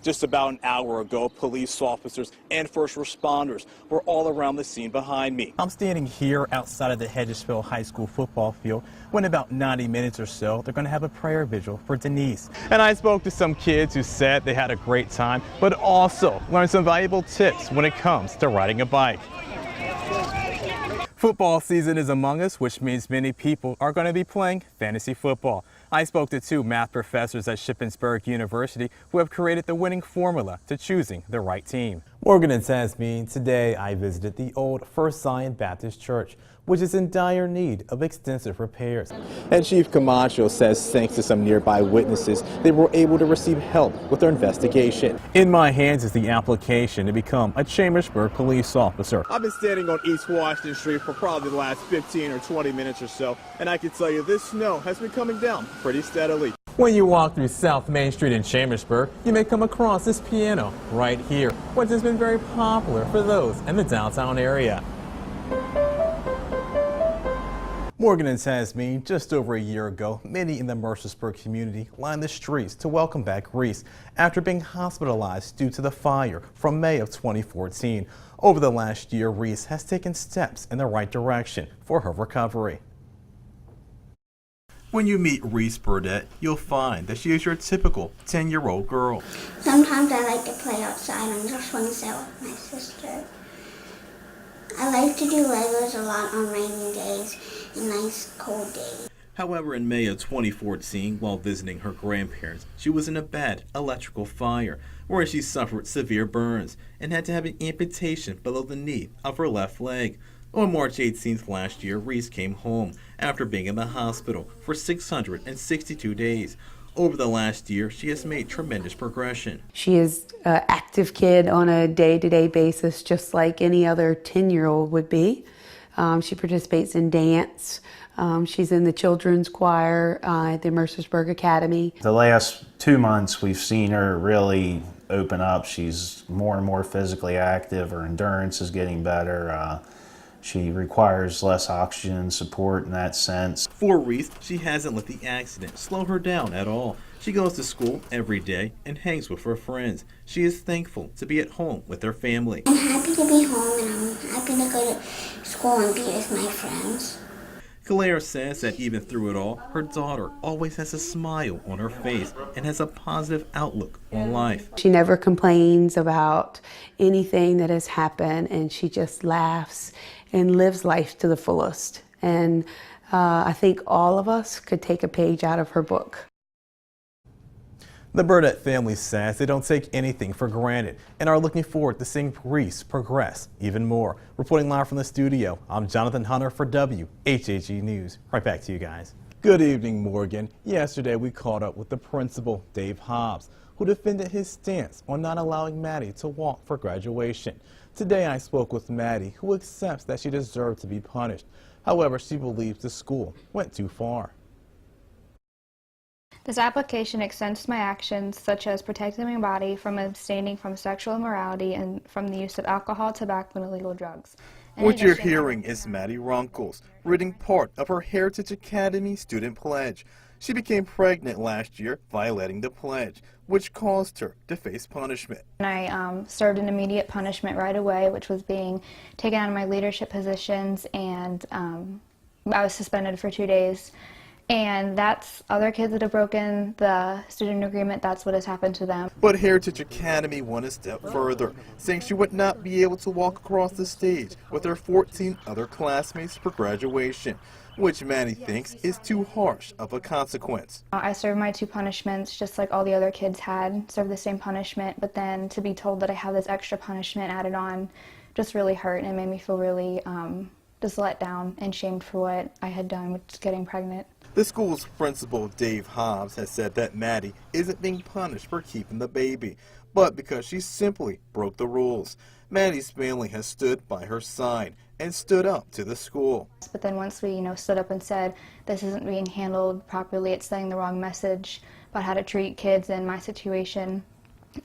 Just about an hour ago, police officers and first responders were all around the scene behind me. I'm standing here outside of the Hedgesville High School football field when in about 90 minutes or so, they're going to have a prayer vigil for Denise. And I spoke to some kids who said they had a great time, but also learned some valuable tips when it comes to riding a bike. Football season is among us, which means many people are going to be playing fantasy football. I spoke to two math professors at Shippensburg University who have created the winning formula to choosing the right team. Morgan and Tasmin, today I visited the old First Zion Baptist Church, which is in dire need of extensive repairs. And Chief Camacho says thanks to some nearby witnesses, they were able to receive help with their investigation. In my hands is the application to become a Chambersburg police officer. I've been standing on East Washington Street for probably the last 15 or 20 minutes or so, and I can tell you this snow has been coming down pretty steadily. When you walk through South Main Street in Chambersburg, you may come across this piano right here, which has been very popular for those in the downtown area. Morgan and Tasmin, just over a year ago, many in the Mercersburg community lined the streets to welcome back Reese after being hospitalized due to the fire from May of 2014. Over the last year, Reese has taken steps in the right direction for her recovery. When you meet Reese Burdett, you'll find that she is your typical 10-year-old girl. Sometimes I like to play outside and just want to sit with my sister. I like to do Legos a lot on rainy days and nice cold days. However, in May of 2014, while visiting her grandparents, she was in a bad electrical fire where she suffered severe burns and had to have an amputation below the knee of her left leg. On March 18th last year, Reese came home after being in the hospital for 662 days. Over the last year, she has made tremendous progression. She is an active kid on a day-to-day basis, just like any other 10-year-old would be. She participates in dance. She's in the children's choir at the Mercersburg Academy. The last 2 months, we've seen her really open up. She's more and more physically active. Her endurance is getting better. She requires less oxygen support in that sense. For Reese, she hasn't let the accident slow her down at all. She goes to school every day and hangs with her friends. She is thankful to be at home with her family. I'm happy to be home and I'm happy to go to school and be with my friends. Claire says that even through it all, her daughter always has a smile on her face and has a positive outlook on life. She never complains about anything that has happened, and she just laughs and lives life to the fullest. And I think all of us could take a page out of her book. The Burdett family says they don't take anything for granted and are looking forward to seeing Reese progress even more. Reporting live from the studio, I'm Jonathan Hunter for WHAG News. Right back to you guys. Good evening, Morgan. Yesterday we caught up with the principal, Dave Hobbs, who defended his stance on not allowing Maddie to walk for graduation. Today I spoke with Maddie, who accepts that she deserved to be punished. However, she believes the school went too far. This application extends my actions, such as protecting my body from abstaining from sexual immorality and from the use of alcohol, tobacco, and illegal drugs. What you're hearing is Maddie Runkles reading part of her Heritage Academy student pledge. She became pregnant last year, violating the pledge, which caused her to face punishment. I served an immediate punishment right away, which was being taken out of my leadership positions, and I was suspended for 2 days. And that's other kids that have broken the student agreement, that's what has happened to them. But Heritage Academy went a step further, saying she would not be able to walk across the stage with her 14 other classmates for graduation, which Maddie thinks is too harsh of a consequence. I served my 2 punishments just like all the other kids had, served the same punishment, but then to be told that I have this extra punishment added on just really hurt, and it made me feel really just let down and shamed for what I had done with getting pregnant. The school's principal, Dave Hobbs, has said that Maddie isn't being punished for keeping the baby, but because she simply broke the rules. Maddie's family has stood by her side and stood up to the school. But then once we, stood up and said, this isn't being handled properly, it's sending the wrong message about how to treat kids in my situation,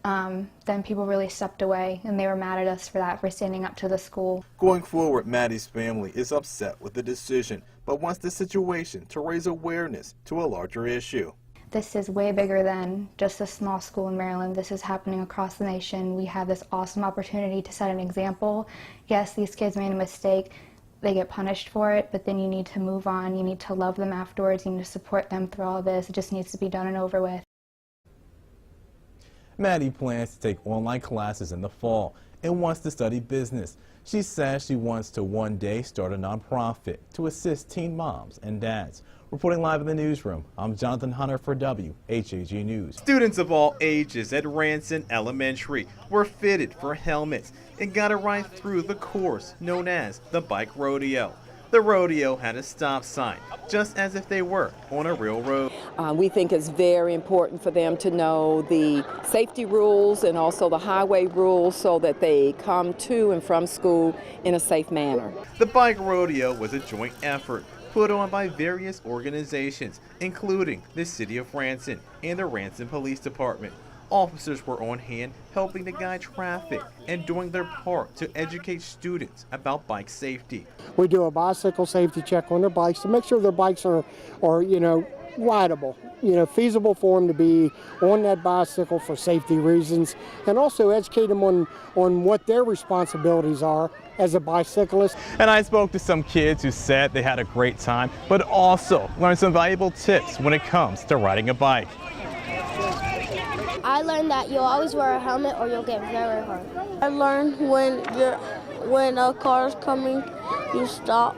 then people really stepped away, and they were mad at us for that, for standing up to the school. Going forward, Maddie's family is upset with the decision, but wants the situation to raise awareness to a larger issue. this is way bigger than just a small school in Maryland. This is happening across the nation. We have this awesome opportunity to set an example. Yes, these kids made a mistake. They get punished for it, but then you need to move on. You need to love them afterwards. You need to support them through all this. It just needs to be done and over with. Maddie plans to take online classes in the fall and wants to study business. She says she wants to one day start a nonprofit to assist teen moms and dads. Reporting live in the newsroom, I'm Jonathan Hunter for WHAG News. Students of all ages at Ranson Elementary were fitted for helmets and got to ride through the course known as the Bike Rodeo. The rodeo had a stop sign, just as if they were on a real road. We think it's very important for them to know the safety rules and also the highway rules so that they come to and from school in a safe manner. The Bike Rodeo was a joint effort put on by various organizations, including the City of Ranson and the Ranson Police Department. Officers were on hand helping to guide traffic and doing their part to educate students about bike safety. We do a bicycle safety check on their bikes to make sure their bikes are rideable, feasible for them to be on that bicycle for safety reasons, and also educate them on what their responsibilities are as a bicyclist. And I spoke to some kids who said they had a great time, but also learned some valuable tips when it comes to riding a bike. I learned that you'll always wear a helmet or you'll get very hurt. I learned when a car is coming, you stop.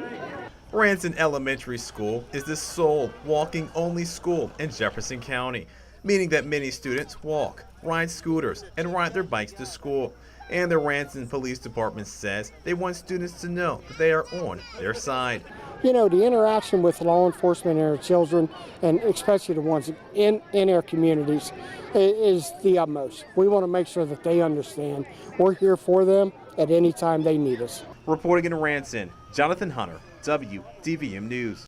Ranson Elementary School is the sole walking-only school in Jefferson County, meaning that many students walk, ride scooters, and ride their bikes to school. And the Ranson Police Department says they want students to know that they are on their side. The interaction with law enforcement and our children, and especially the ones in our communities, is the utmost. We want to make sure that they understand we're here for them at any time they need us. Reporting in Ranson, Jonathan Hunter, WDVM News.